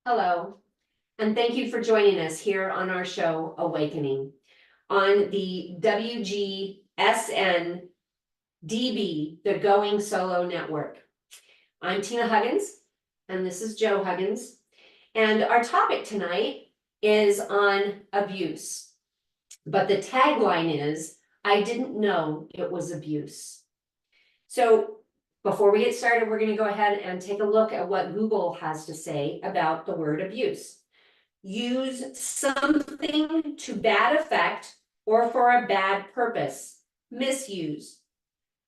Hello, and thank you for joining us here on our show, Awakening, on the WGSN-DB, the Going Solo Network. I'm Tina Huggins, and this is Joe Huggins, and our topic tonight is on abuse. But the tagline is, I didn't know it was abuse. So before we get started, we're going to go ahead and take a look at what Google has to say about the word abuse. Use something to bad effect or for a bad purpose. Misuse.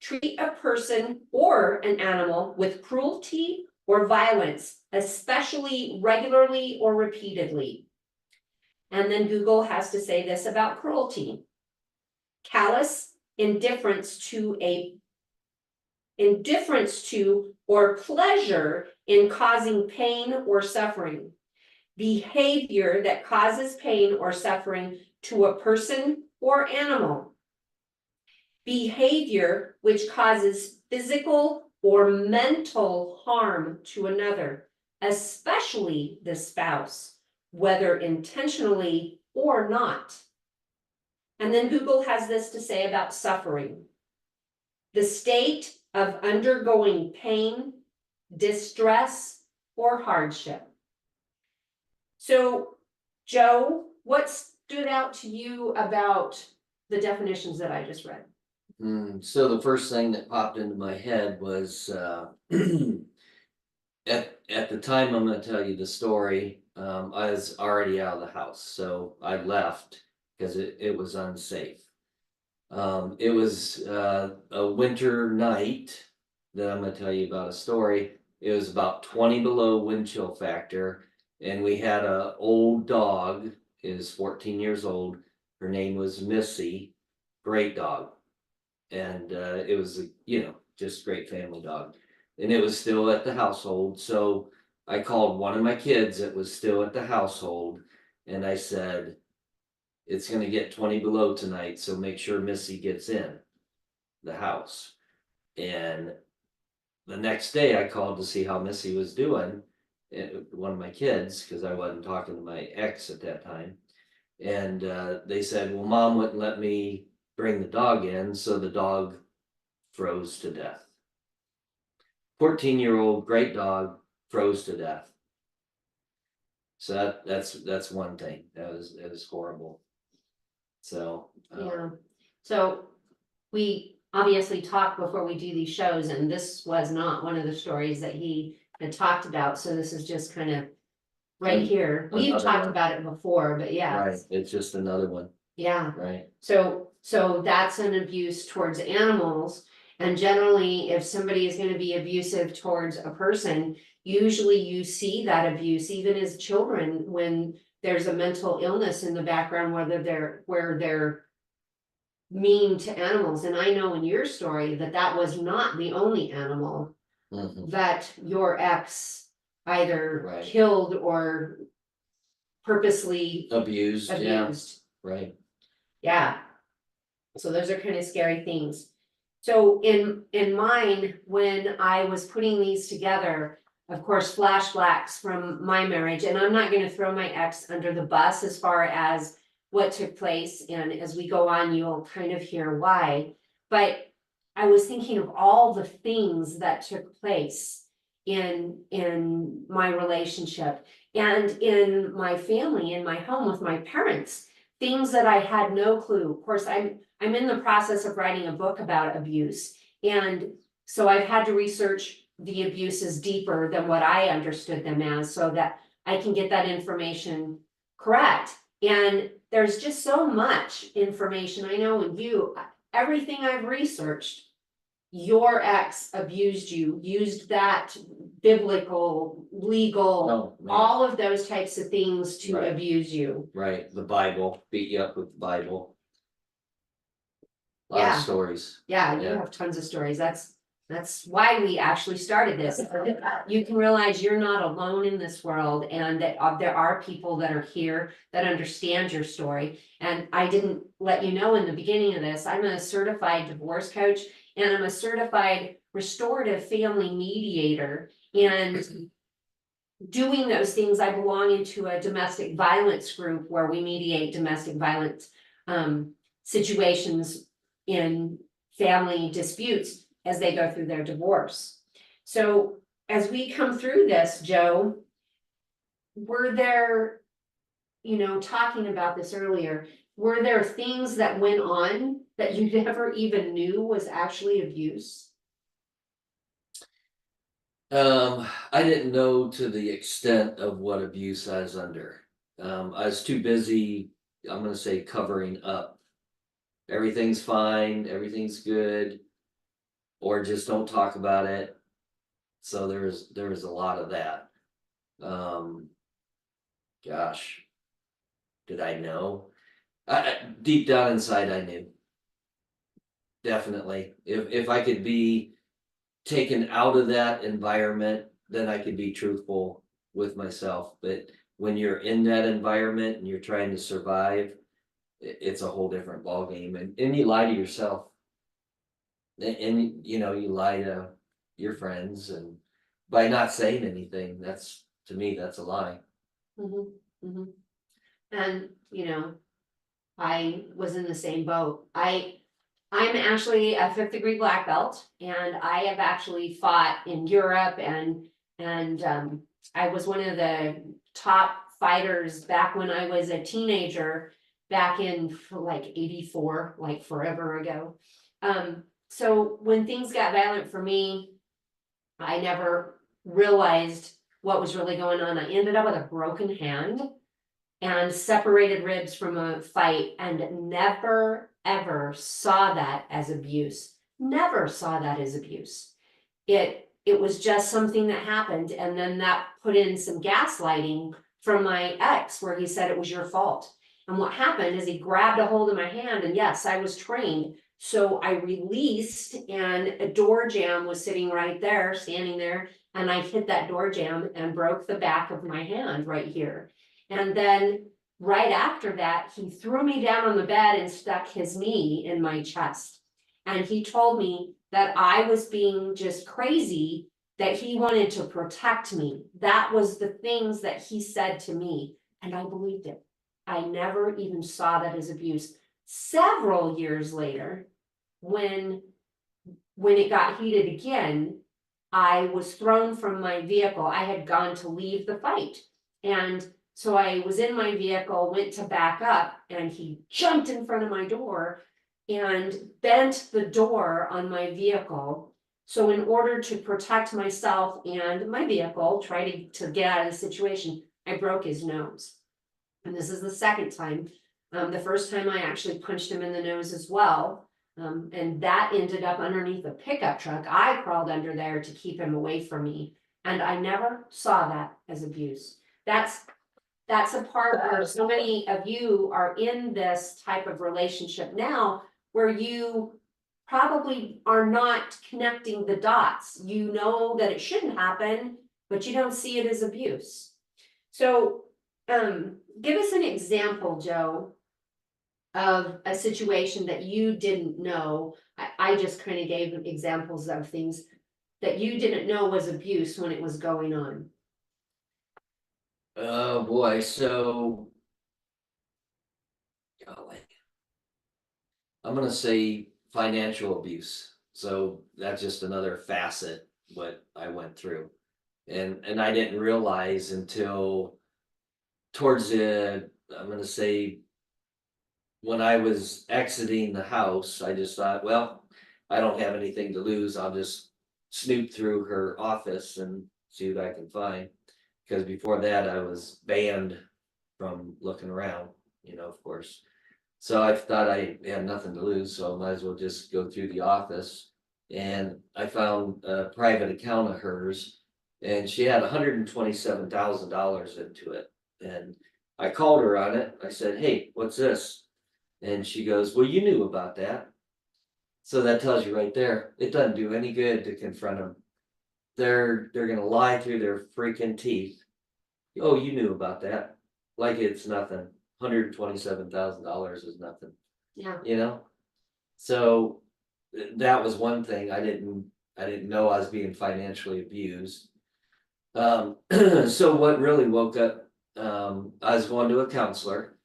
Treat a person or an animal with cruelty or violence, especially regularly or repeatedly. And then Google has to say this about cruelty. Callous indifference to or pleasure in causing pain or suffering. Behavior that causes pain or suffering to a person or animal. Behavior which causes physical or mental harm to another, especially the spouse, whether intentionally or not. And then Google has this to say about suffering. The state of undergoing pain, distress, or hardship. So, Joe, what stood out to you about the definitions that I just read? So the first thing that popped into my head was at the time I'm going to tell you the story. I was already out of the house, so I left because it was unsafe. It was a winter night that I'm going to tell you about a story. It was about 20 below wind chill factor, and we had an old dog, is 14 years old. Her name was Missy, great dog. And it was, just great family dog. And it was still at the household. So I called one of my kids that was still at the household, and I said, it's going to get 20 below tonight, so make sure Missy gets in the house. And the next day I called to see how Missy was doing, one of my kids, because I wasn't talking to my ex at that time. And they said, well, Mom wouldn't let me bring the dog in, so the dog froze to death. 14-year-old great dog froze to death. So that's one thing. That was horrible. So yeah. So we obviously talk before we do these shows, and this was not one of the stories that he had talked about. So this is just kind of right here. We've talked about it before, but yeah. Right. It's just another one. Yeah. Right. So that's an abuse towards animals. And generally, if somebody is going to be abusive towards a person, usually you see that abuse even as children when there's a mental illness in the background, where they're mean to animals. And I know in your story that was not the only animal that your ex either killed or purposely abused. Yeah. Right. Yeah. So those are kind of scary things. So in mine, when I was putting these together, of course, flashbacks from my marriage, and I'm not going to throw my ex under the bus as far as what took place. And as we go on, you'll kind of hear why. But I was thinking of all the things that took place in my relationship and in my family, in my home with my parents, things that I had no clue. Of course, I'm in the process of writing a book about abuse. And so I've had to research the abuses deeper than what I understood them as, so that I can get that information correct. And there's just so much information. I know when everything I've researched, your ex abused you, used that biblical, legal, all of those types of things to abuse you. Right. The Bible, beat you up with the Bible. A lot of stories. Yeah, you have tons of stories. That's why we actually started this. You can realize you're not alone in this world, and that there are people that are here that understand your story. And I didn't let you know in the beginning of this, I'm a certified divorce coach, and I'm a certified restorative family mediator. And doing those things, I belong into a domestic violence group where we mediate domestic violence situations in family disputes as they go through their divorce. So as we come through this, Joe, were there, talking about this earlier, were there things that went on that you never even knew was actually abuse? I didn't know to the extent of what abuse I was under. I was too busy, I'm gonna say, covering up. Everything's fine, everything's good, or just don't talk about it. So there was a lot of that. Um, gosh, did I know? Deep down inside, I knew. Definitely. If I could be taken out of that environment, then I could be truthful with myself. But when you're in that environment and you're trying to survive, it's a whole different ballgame. And you lie to yourself. And you lie to your friends, and by not saying anything, that's, to me, that's a lie. Mhm, mhm. And, I was in the same boat. I'm actually a fifth degree black belt, and I have actually fought in Europe, and I was one of the top fighters back when I was a teenager, back in like 84, like forever ago. So when things got violent for me, I never realized what was really going on. I ended up with a broken hand and separated ribs from a fight, and never ever saw that as abuse. Never saw that as abuse. It was just something that happened, and then that put in some gaslighting from my ex, where he said it was your fault. And what happened is he grabbed a hold of my hand, and yes, I was trained. So I released, and a door jamb was sitting right there, standing there, and I hit that door jamb and broke the back of my hand right here. And then right after that, he threw me down on the bed and stuck his knee in my chest. And he told me that I was being just crazy, that he wanted to protect me. That was the things that he said to me, and I believed it. I never even saw that as abuse. Several years later, when it got heated again, I was thrown from my vehicle. I had gone to leave the fight. And so I was in my vehicle, went to back up, and he jumped in front of my door and bent the door on my vehicle. So in order to protect myself and my vehicle, try to get out of the situation, I broke his nose. And this is the second time. The first time I actually punched him in the nose as well. And that ended up underneath a pickup truck. I crawled under there to keep him away from me. And I never saw that as abuse. That's a part where so many of you are in this type of relationship now, where you probably are not connecting the dots. You know that it shouldn't happen, but you don't see it as abuse. So, give us an example, Joe, of a situation that you didn't know. I just kind of gave examples of things that you didn't know was abuse when it was going on. Oh boy, so golly, I'm gonna say financial abuse. So that's just another facet what I went through. And I didn't realize until towards the, I'm gonna say, when I was exiting the house, I just thought, well, I don't have anything to lose. I'll just snoop through her office and see what I can find. Because before that, I was banned from looking around, of course. So I thought I had nothing to lose, so I might as well just go through the office. And I found a private account of hers, and she had $127,000 into it. And I called her on it. I said, "Hey, what's this?" And she goes, "Well, you knew about that." So that tells you right there, it doesn't do any good to confront them. They're gonna lie through their freaking teeth. "Oh, you knew about that," like it's nothing. $127,000 is nothing, Yeah. So that was one thing I didn't know I was being financially abused. So what really woke up, I was going to a counselor.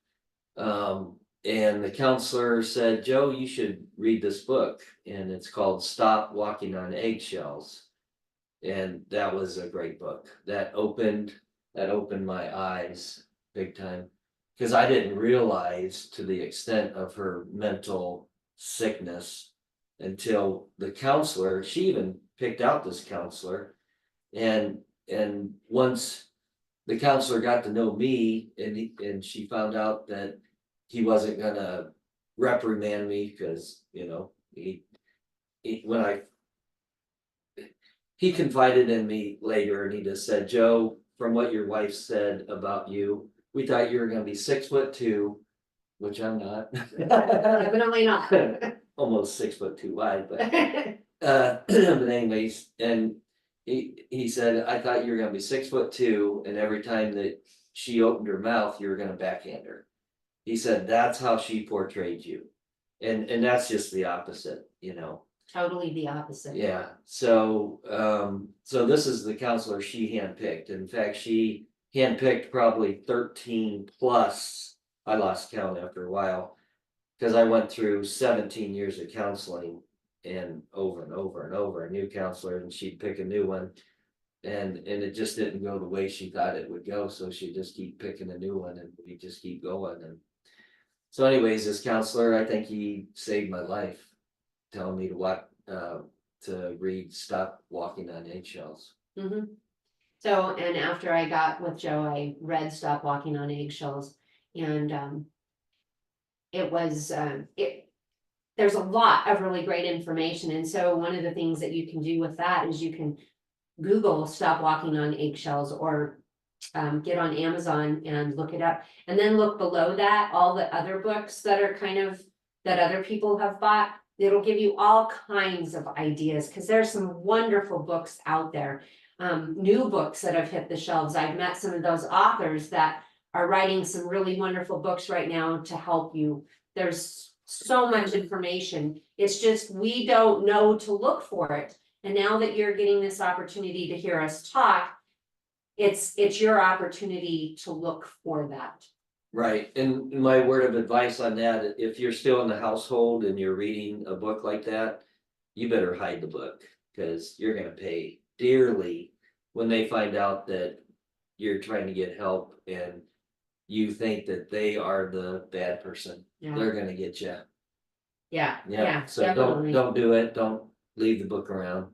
And the counselor said, Joe, you should read this book, and it's called Stop Walking on Eggshells. And that was a great book. That opened my eyes big time. Cause I didn't realize to the extent of her mental sickness until the counselor, she even picked out this counselor. And once the counselor got to know me and she found out that he wasn't gonna reprimand me, because, when he confided in me later and he just said, Joe, from what your wife said about you, we thought you were gonna be 6'2", which I'm not. Definitely not. Almost 6'2" wide, but but anyways, and he said, I thought you were gonna be 6'2", and every time that she opened her mouth, you were gonna backhand her. He said, that's how she portrayed you. And that's just the opposite, Totally the opposite. Yeah, so this is the counselor she handpicked. In fact, she handpicked probably 13 plus. I lost count after a while, because I went through 17 years of counseling, and over and over and over, a new counselor, and she'd pick a new one. And it just didn't go the way she thought it would go, so she'd just keep picking a new one, and we just keep going. And so anyways, this counselor, I think he saved my life, telling me to read Stop Walking on Eggshells. Mm-hmm. So, and after I got with Joe, I read Stop Walking on Eggshells, and it was there's a lot of really great information. And so one of the things that you can do with that is you can Google Stop Walking on Eggshells, or get on Amazon and look it up, and then look below that, all the other books that are that other people have bought. It'll give you all kinds of ideas, because there's some wonderful books out there. New books that have hit the shelves. I've met some of those authors that are writing some really wonderful books right now to help you. There's so much information. It's just, we don't know to look for it. And now that you're getting this opportunity to hear us talk, it's your opportunity to look for that. Right, and my word of advice on that, if you're still in the household and you're reading a book like that, you better hide the book, because you're gonna pay dearly when they find out that you're trying to get help and you think that they are the bad person. Yeah. They're gonna get you. Yeah, So definitely. don't do it. Don't leave the book around.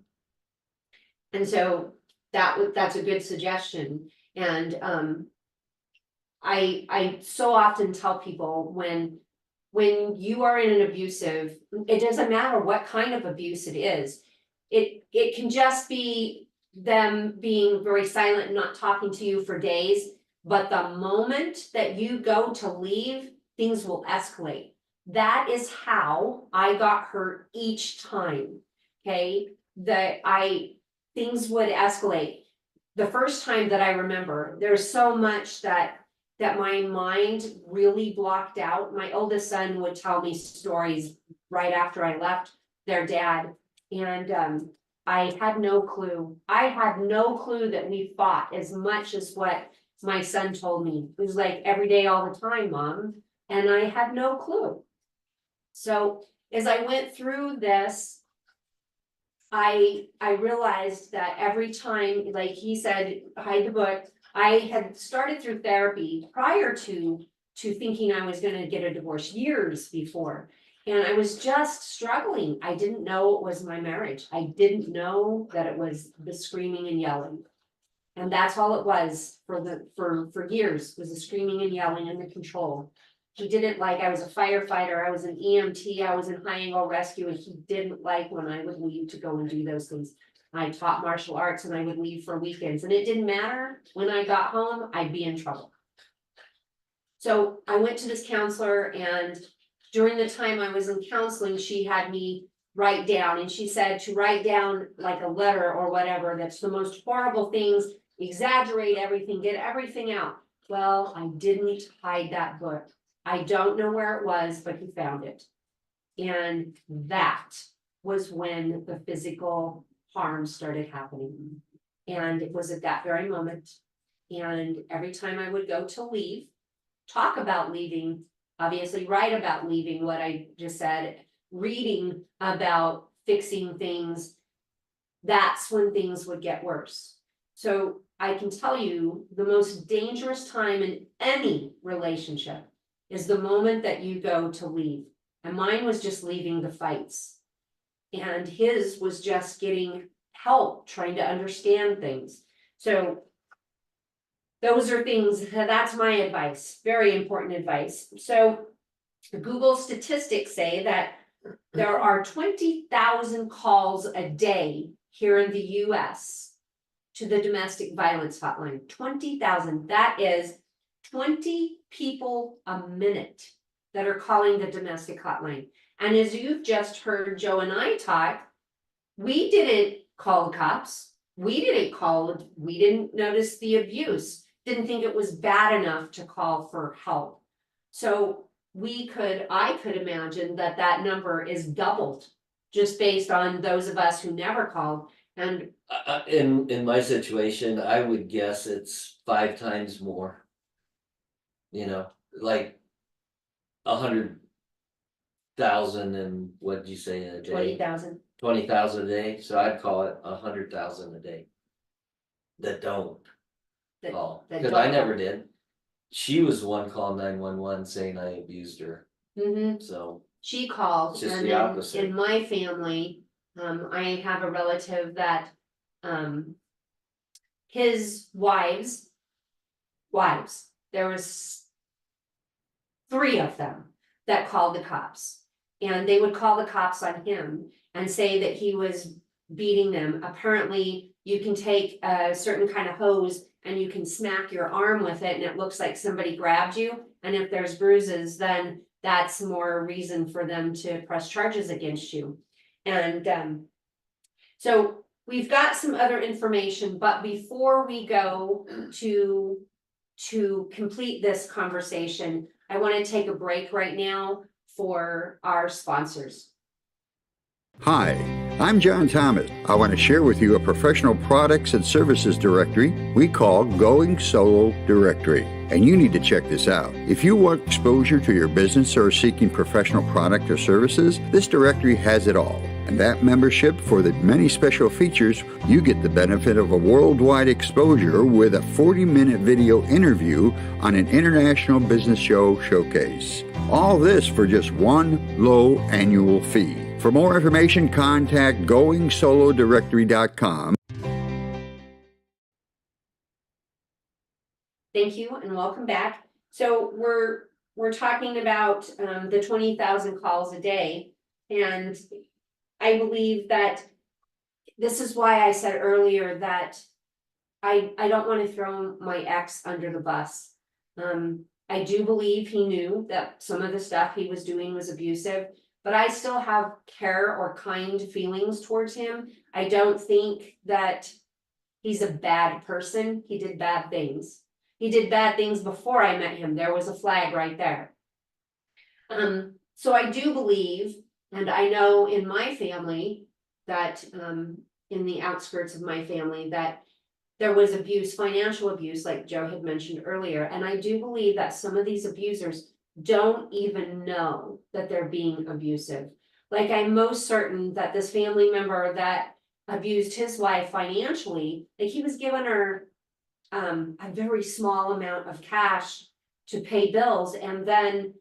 And so that's a good suggestion. And I so often tell people, when you are in an abusive, it doesn't matter what kind of abuse it is. It can just be them being very silent and not talking to you for days. But the moment that you go to leave, things will escalate. That is how I got hurt each time. Okay, things would escalate. The first time that I remember, there's so much that my mind really blocked out. My oldest son would tell me stories right after I left their dad, and I had no clue. I had no clue that we fought as much as what my son told me. It was like every day, all the time, Mom, and I had no clue. So as I went through this, I realized that every time, like he said, hide the book. I had started through therapy prior to thinking I was gonna get a divorce, years before. And I was just struggling. I didn't know it was my marriage. I didn't know that it was the screaming and yelling. And that's all it was for years, was the screaming and yelling and the control. He didn't like, I was a firefighter, I was an EMT, I was in high angle rescue, and he didn't like when I would leave to go and do those things. I taught martial arts and I would leave for weekends, and it didn't matter. When I got home, I'd be in trouble. So I went to this counselor, and during the time I was in counseling, she had me write down, and she said to write down like a letter or whatever, that's the most horrible things, exaggerate everything, get everything out. Well, I didn't hide that book. I don't know where it was, but he found it. And that was when the physical harm started happening. And it was at that very moment. And every time I would go to leave, talk about leaving, obviously write about leaving, what I just said, reading about fixing things, that's when things would get worse. So I can tell you, the most dangerous time in any relationship is the moment that you go to leave. And mine was just leaving the fights. And his was just getting help, trying to understand things. So those are things, that's my advice, very important advice. So Google statistics say that there are 20,000 calls a day here in the US to the domestic violence hotline. 20,000, that is 20 people a minute that are calling the domestic hotline. And as you've just heard Joe and I talk, we didn't call the cops. We didn't notice the abuse, didn't think it was bad enough to call for help. So I could imagine that that number is doubled just based on those of us who never called. And In my situation, I would guess it's 5 times more. You know, like 100,000 and what'd you say a day? 20,000. 20,000 a day, so I'd call it 100,000 a day. That don't call, because I never did. She was the one calling 911 saying I abused her, so. She called, It's just and the then opposite. in my family, I have a relative that, his wives, there was 3 of them that called the cops. And they would call the cops on him and say that he was beating them. Apparently, you can take a certain kind of hose and you can smack your arm with it and it looks like somebody grabbed you. And if there's bruises, then that's more reason for them to press charges against you. And so we've got some other information, but before we go to complete this conversation, I want to take a break right now for our sponsors. Hi, I'm John Thomas. I want to share with you a professional products and services directory we call Going Solo Directory. And you need to check this out. If you want exposure to your business or are seeking professional product or services, this directory has it all. And that membership, for the many special features, you get the benefit of a worldwide exposure with a 40-minute video interview on an international business show showcase. All this for just one low annual fee. For more information, contact GoingSoloDirectory.com. Thank you and welcome back. So we're talking about the 20,000 calls a day, and I believe that this is why I said earlier that I don't want to throw my ex under the bus. I do believe he knew that some of the stuff he was doing was abusive, but I still have care or kind feelings towards him. I don't think that he's a bad person. He did bad things. He did bad things before I met him. There was a flag right there. So I do believe, and I know in my family that, in the outskirts of my family, that there was abuse, financial abuse, like Joe had mentioned earlier. And I do believe that some of these abusers don't even know that they're being abusive. Like, I'm most certain that this family member that abused his wife financially, like he was giving her a very small amount of cash to pay bills, and then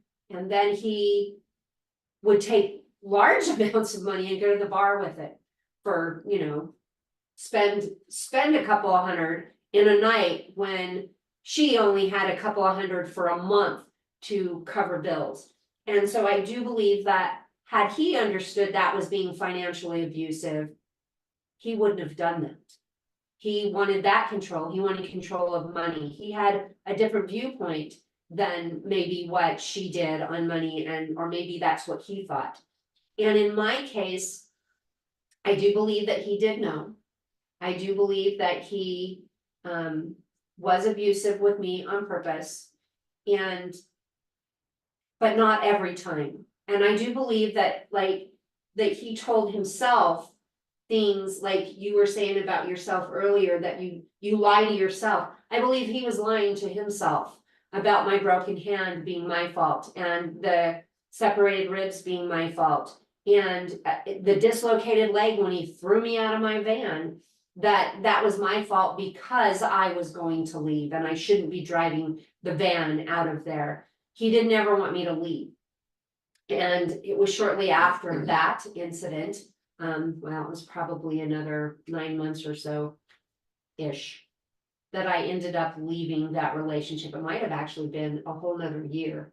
he would take large amounts of money and go to the bar with it for, spend a couple of hundred in a night when she only had a couple of hundred for a month to cover bills. And so I do believe that had he understood that was being financially abusive, he wouldn't have done that. He wanted that control. He wanted control of money. He had a different viewpoint than maybe what she did on money, or maybe that's what he thought. And in my case, I do believe that he did know. I do believe that he was abusive with me on purpose, but not every time. And I do believe that that he told himself things like you were saying about yourself earlier, that you lie to yourself. I believe he was lying to himself about my broken hand being my fault and the separated ribs being my fault. And the dislocated leg when he threw me out of my van, that was my fault because I was going to leave and I shouldn't be driving the van out of there. He didn't ever want me to leave. And it was shortly after that incident, well, it was probably another 9 months or so-ish, that I ended up leaving that relationship. It might have actually been a whole nother year.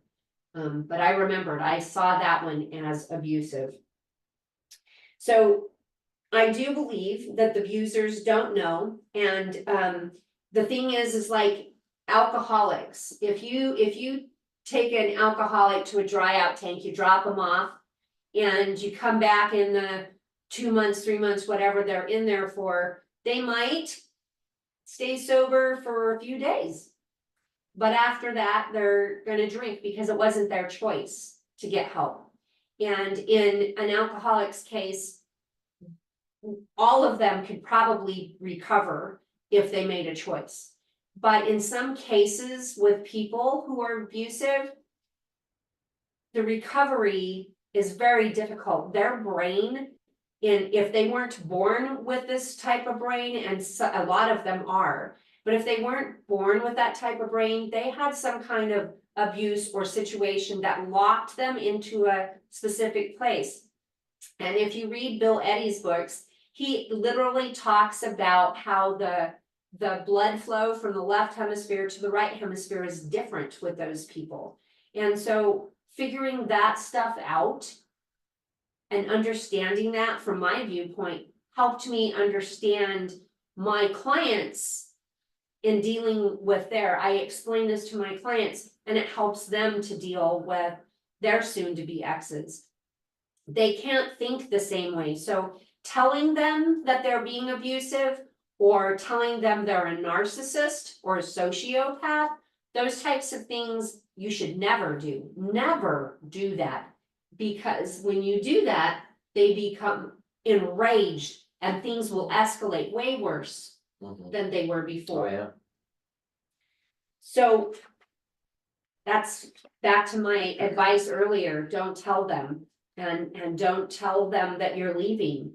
But I remembered, I saw that one as abusive. So I do believe that the abusers don't know, and the thing is like alcoholics. If you take an alcoholic to a dry out tank, you drop them off, and you come back in the 2 months, 3 months, whatever they're in there for, they might stay sober for a few days. But after that, they're gonna drink because it wasn't their choice to get help. And in an alcoholic's case, all of them could probably recover if they made a choice. But in some cases with people who are abusive, the recovery is very difficult. Their brain, if they weren't born with this type of brain, and a lot of them are, but if they weren't born with that type of brain, they had some kind of abuse or situation that locked them into a specific place. And if you read Bill Eddy's books, he literally talks about how the blood flow from the left hemisphere to the right hemisphere is different with those people. And so figuring that stuff out and understanding that from my viewpoint helped me understand my clients in dealing with I explain this to my clients, and it helps them to deal with their soon-to-be exes. They can't think the same way. So telling them that they're being abusive, or telling them they're a narcissist or a sociopath, those types of things you should never do. Never do that. Because when you do that, they become enraged and things will escalate way worse than they were before. Oh, yeah. So that's back to my advice earlier. Don't tell them, and don't tell them that you're leaving.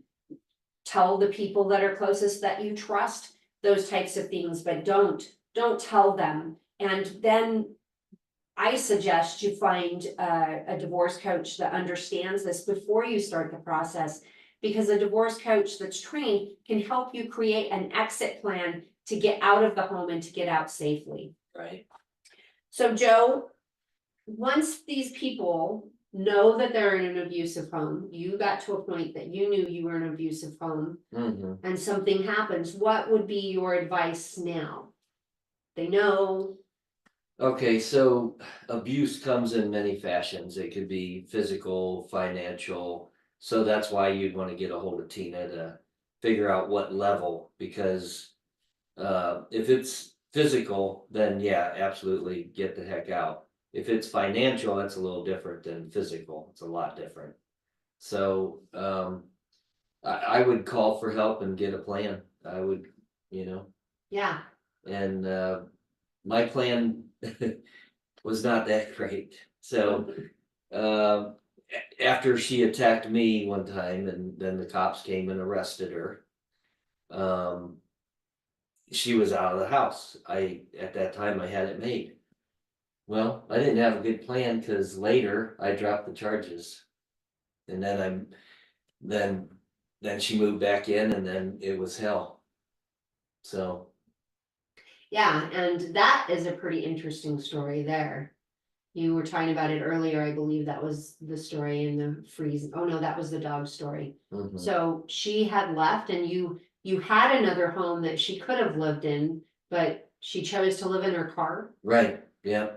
Tell the people that are closest that you trust those types of things, but don't tell them. And then I suggest you find a divorce coach that understands this before you start the process, because a divorce coach that's trained can help you create an exit plan to get out of the home and to get out safely. Right. So Joe, once these people know that they're in an abusive home, you got to a point that you knew you were in an abusive home, and something happens, what would be your advice now? They know. Okay, so abuse comes in many fashions. It could be physical, financial. So that's why you'd want to get a hold of Tina to figure out what level, because if it's physical, then yeah, absolutely get the heck out. If it's financial, that's a little different than physical. It's a lot different. So I would call for help and get a plan. I would, Yeah. and my plan was not that great. So after she attacked me one time, and then the cops came and arrested her, she was out of the house. At that time I had it made. Well, I didn't have a good plan, because later I dropped the charges, and then she moved back in, and then it was hell. So Yeah, and that is a pretty interesting story there. You were talking about it earlier, I believe that was the story in the freeze. Oh no, that was the dog story. So she had left, and you had another home that she could have lived in, but she chose to live in her car. right, yeah.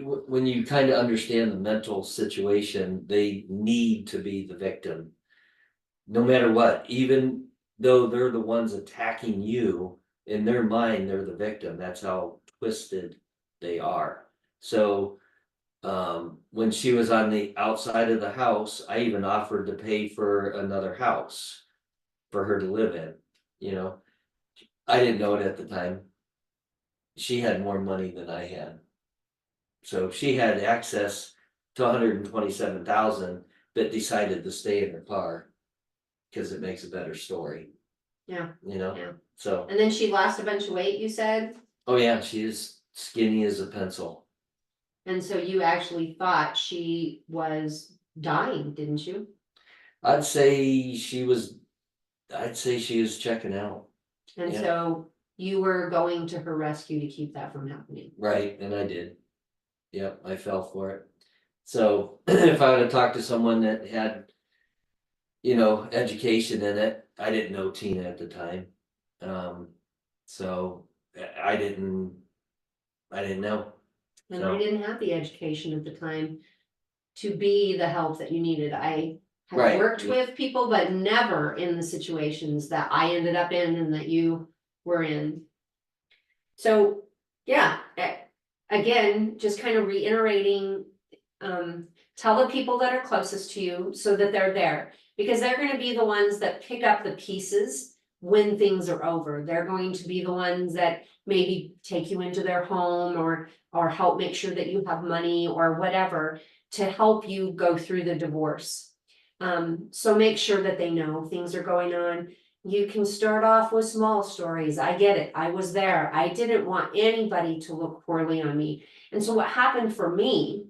When you kind of understand the mental situation, they need to be the victim, no matter what. Even though they're the ones attacking you, in their mind they're the victim. That's how twisted they are. So When she was on the outside of the house, I even offered to pay for another house for her to live in, you know. I didn't know it at the time. She had more money than I had. So she had access to 127,000, but decided to stay in her car. Cause it makes a better story, Yeah, you know, yeah. so, And then she lost a bunch of weight, you said? oh yeah, she is skinny as a pencil. And so you actually thought she was dying, didn't you? I'd say she was checking out, And Yeah. so you were going to her rescue to keep that from happening. right, and I did. Yep, I fell for it. So if I would have talked to someone that had, education in it, I didn't know Tina at the time. So I didn't know. And So- I didn't have the education at the time to be the help that you needed. I have Right. worked with people, but never in the situations that I ended up in and that you were in. So, yeah, again, just kind of reiterating, tell the people that are closest to you so that they're there. Because they're gonna be the ones that pick up the pieces when things are over. They're going to be the ones that maybe take you into their home or help make sure that you have money or whatever to help you go through the divorce. So make sure that they know things are going on. You can start off with small stories. I get it. I was there. I didn't want anybody to look poorly on me. And so what happened for me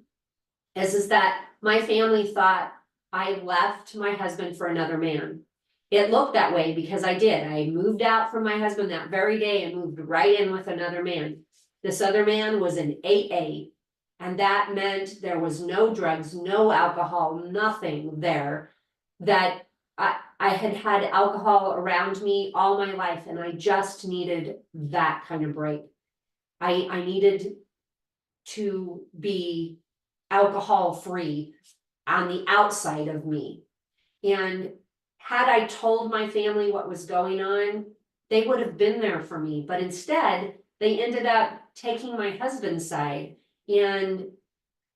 is that my family thought I left my husband for another man. It looked that way because I did. I moved out from my husband that very day and moved right in with another man. This other man was an AA, and that meant there was no drugs, no alcohol, nothing there. That I had had alcohol around me all my life, and I just needed that kind of break. I needed to be alcohol free on the outside of me. And had I told my family what was going on, they would have been there for me. But instead, they ended up taking my husband's side, and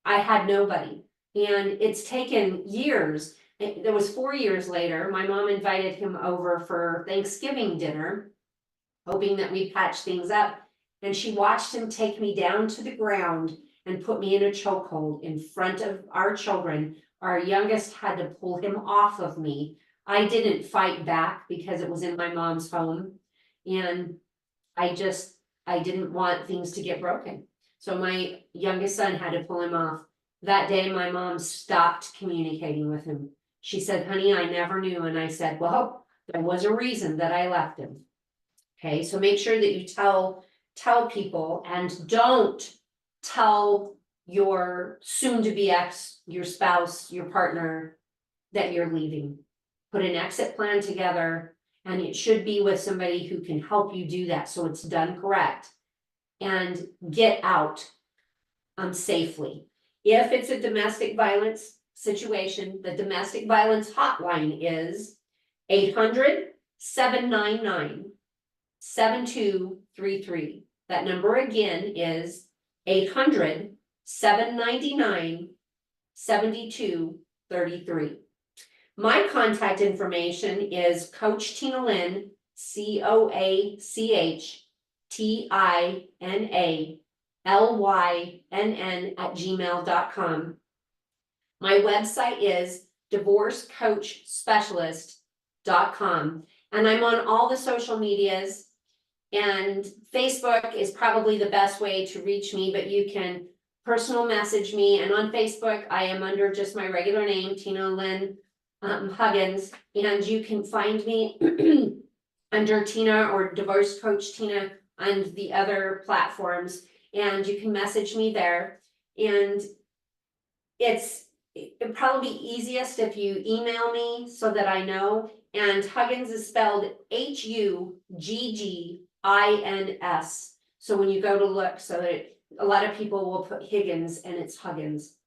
I had nobody. And it's taken years. There was 4 years later, my mom invited him over for Thanksgiving dinner, hoping that we'd patch things up. And she watched him take me down to the ground and put me in a chokehold in front of our children. Our youngest had to pull him off of me. I didn't fight back because it was in my mom's home. And I didn't want things to get broken. So my youngest son had to pull him off. That day, my mom stopped communicating with him. She said, honey, I never knew. And I said, well, there was a reason that I left him. Okay, so make sure that you tell people, and don't tell your soon-to-be ex, your spouse, your partner, that you're leaving. Put an exit plan together, and it should be with somebody who can help you do that so it's done correct. And get out safely. If it's a domestic violence situation, the domestic violence hotline is 800-799-7233. That number again is 800-799-7233. My contact information is Coach Tina Lynn, CoachTinaLynn@gmail.com. My website is divorcecoachspecialist.com, and I'm on all the social medias, and Facebook is probably the best way to reach me, but you can personal message me. And on Facebook, I am under just my regular name, Tina Lynn Huggins, and you can find me under Tina or Divorce Coach Tina on the other platforms, and you can message me there. And it'd probably be easiest if you email me so that I know. And Huggins is spelled Huggins. So when you go to look, so that a lot of people will put Higgins and it's Huggins.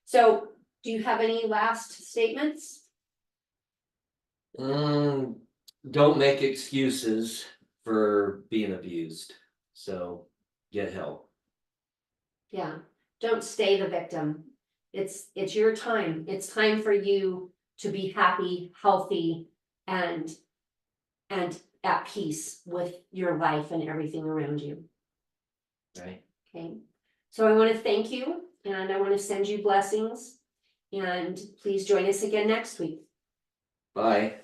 So do you have any last statements? Don't make excuses for being abused, so get help. Yeah, don't stay the victim. It's your time. It's time for you to be happy, healthy, and at peace with your life and everything around you. Right. Okay, so I want to thank you and I want to send you blessings. And please join us again next week. Bye.